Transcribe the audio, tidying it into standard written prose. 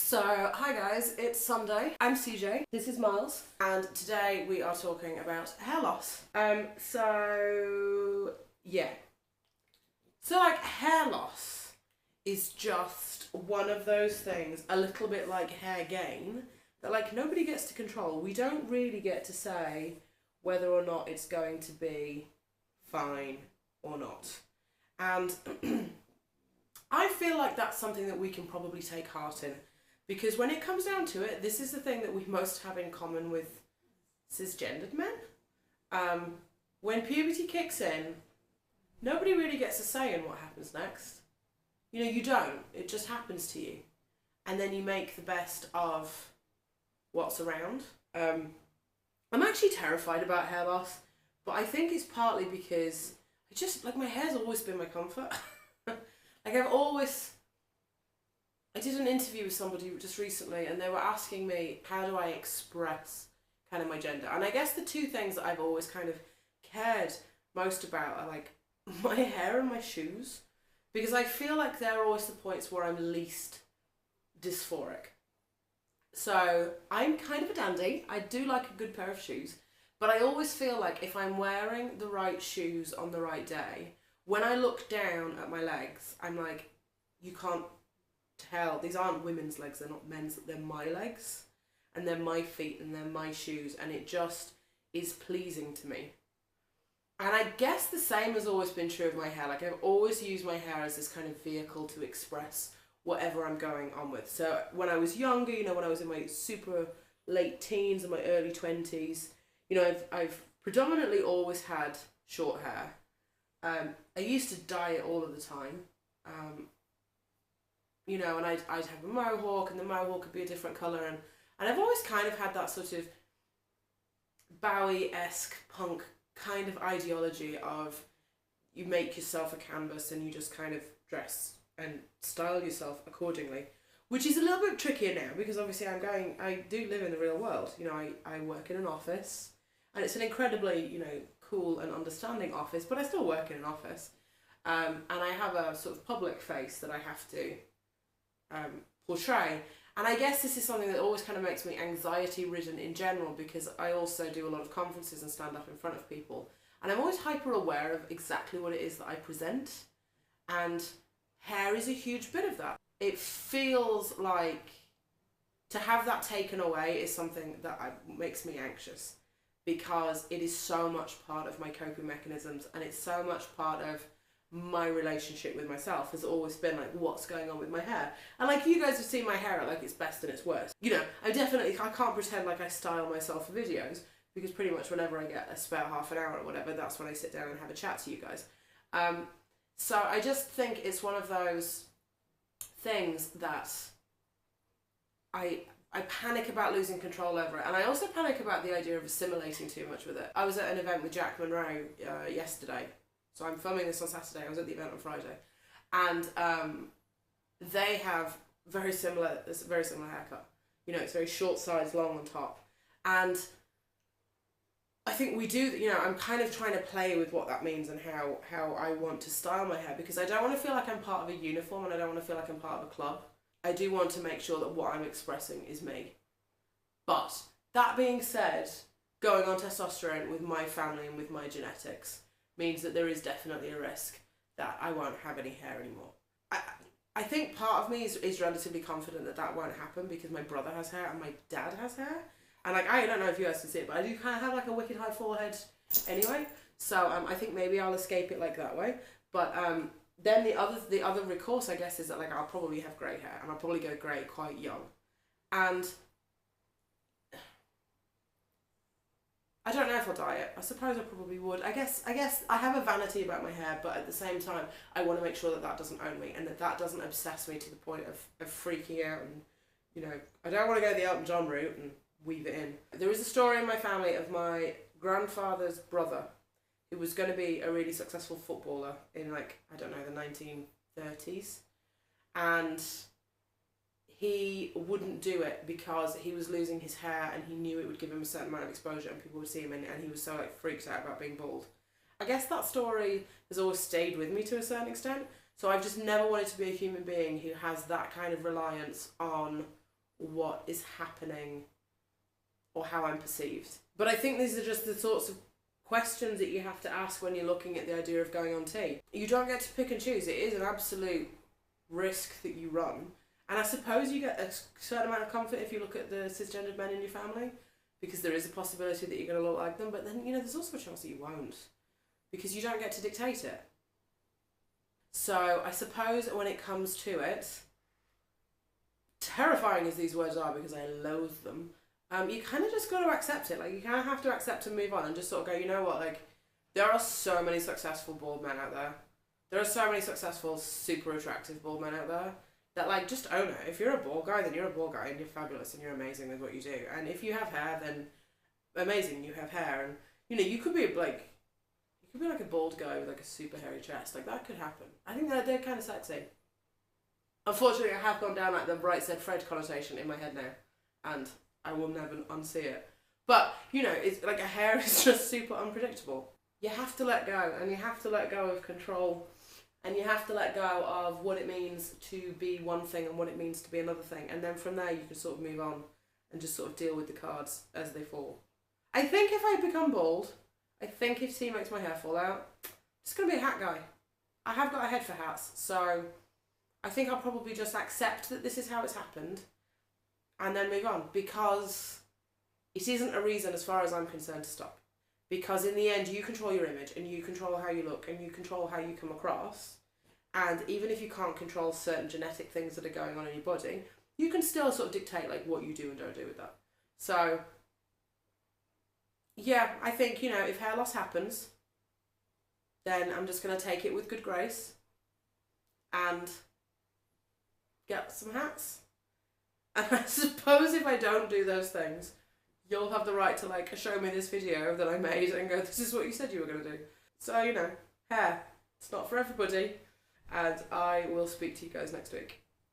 So, hi guys, it's Sunday. I'm CJ, this is Miles, and today we are talking about hair loss. Yeah. So like hair loss is just one of those things, a little bit like hair gain, that like nobody gets to control. We don't really get to say whether or not it's going to be fine or not. And I feel like that's something that we can probably take heart in. Because when it comes down to it, this is the thing that we most have in common with cisgendered men. When puberty kicks in, nobody really gets a say in what happens next. You know, you don't. It just happens to you. And then you make the best of what's around. I'm actually terrified about hair loss, but I think it's partly because I just, like, my hair's always been my comfort. Like, I did an interview with somebody just recently and they were asking me, how do I express kind of my gender? And I guess the two things that I've always kind of cared most about are like my hair and my shoes, because I feel like they're always the points where I'm least dysphoric. So I'm kind of a dandy. I do like a good pair of shoes, but I always feel like if I'm wearing the right shoes on the right day, when I look down at my legs, I'm like, you can't tell, these aren't women's legs, they're not men's, they're my legs, and they're my feet, and they're my shoes, and it just is pleasing to me. And I guess the same has always been true of my hair. Like, I've always used my hair as this kind of vehicle to express whatever I'm going on with. So when I was younger, you know, when I was in my super late teens and my early 20s, you know, I've predominantly always had short hair. I used to dye it all of the time. You know, and I'd have a mohawk, and the mohawk could be a different colour, and I've always kind of had that sort of Bowie-esque punk kind of ideology of you make yourself a canvas and you just kind of dress and style yourself accordingly, which is a little bit trickier now because obviously I do live in the real world. You know, I work in an office, and it's an incredibly, you know, cool and understanding office, but I still work in an office, and I have a sort of public face that I have to portray. And I guess this is something that always kind of makes me anxiety ridden in general, because I also do a lot of conferences and stand up in front of people, and I'm always hyper aware of exactly what it is that I present, and hair is a huge bit of that. It feels like to have that taken away is something that makes me anxious, because it is so much part of my coping mechanisms, and it's so much part of my relationship with myself has always been like, what's going on with my hair? And like, you guys have seen my hair at like its best and its worst. You know, I can't pretend like I style myself for videos, because pretty much whenever I get a spare half an hour or whatever, that's when I sit down and have a chat to you guys. So I just think it's one of those things that I panic about losing control over it, and I also panic about the idea of assimilating too much with it. I was at an event with Jack Monroe yesterday. So I'm filming this on Saturday. I was at the event on Friday, and they have this very similar haircut. You know, it's very short sides, long on top, and I think we do. You know, I'm kind of trying to play with what that means and how I want to style my hair, because I don't want to feel like I'm part of a uniform, and I don't want to feel like I'm part of a club. I do want to make sure that what I'm expressing is me. But that being said, going on testosterone with my family and with my genetics means that there is definitely a risk that I won't have any hair anymore. I think part of me is relatively confident that that won't happen, because my brother has hair and my dad has hair. And like, I don't know if you guys can see it, but I do kind of have like a wicked high forehead anyway. So I think maybe I'll escape it like that way. But then the other recourse, I guess, is that like I'll probably have grey hair, and I'll probably go grey quite young. And I don't know if I'll dye it. I suppose I probably would. I guess I have a vanity about my hair, but at the same time, I want to make sure that that doesn't own me, and that doesn't obsess me to the point of freaking out. And, you know, I don't want to go the Elton John route and weave it in. There is a story in my family of my grandfather's brother, who was going to be a really successful footballer in, like, I don't know, the 1930s. And he wouldn't do it because he was losing his hair, and he knew it would give him a certain amount of exposure and people would see him, and he was so like freaked out about being bald. I guess that story has always stayed with me to a certain extent, so I've just never wanted to be a human being who has that kind of reliance on what is happening or how I'm perceived. But I think these are just the sorts of questions that you have to ask when you're looking at the idea of going on tea. You don't get to pick and choose. It is an absolute risk that you run. And I suppose you get a certain amount of comfort if you look at the cisgendered men in your family, because there is a possibility that you're going to look like them, but then, there's also a chance that you won't, because you don't get to dictate it. So I suppose when it comes to it, terrifying as these words are because I loathe them, you kind of just got to accept it. Like, you kind of have to accept and move on and just sort of go, you know what, like, there are so many successful bald men out there. There are so many successful, super attractive bald men out there that, like, just own it. If you're a bald guy, then you're a bald guy and you're fabulous and you're amazing with what you do. And if you have hair, then amazing, you have hair. And, you could be like, a bald guy with like a super hairy chest. Like, that could happen. I think they're kind of sexy. Unfortunately, I have gone down like the Right Said Fred connotation in my head now, and I will never unsee it. But, it's like a hair is just super unpredictable. You have to let go, and you have to let go of control, and you have to let go of what it means to be one thing and what it means to be another thing. And then from there, you can sort of move on and just sort of deal with the cards as they fall. I think if I become bald, I think if tea makes my hair fall out, I'm just going to be a hat guy. I have got a head for hats, so I think I'll probably just accept that this is how it's happened and then move on, because it isn't a reason, as far as I'm concerned, to stop. Because in the end, you control your image and you control how you look and you control how you come across. And even if you can't control certain genetic things that are going on in your body, you can still sort of dictate like what you do and don't do with that. So, yeah, I think, if hair loss happens, then I'm just going to take it with good grace and get some hats. And I suppose if I don't do those things, you'll have the right to like show me this video that I made and go, this is what you said you were going to do. So, hair, it's not for everybody. And I will speak to you guys next week.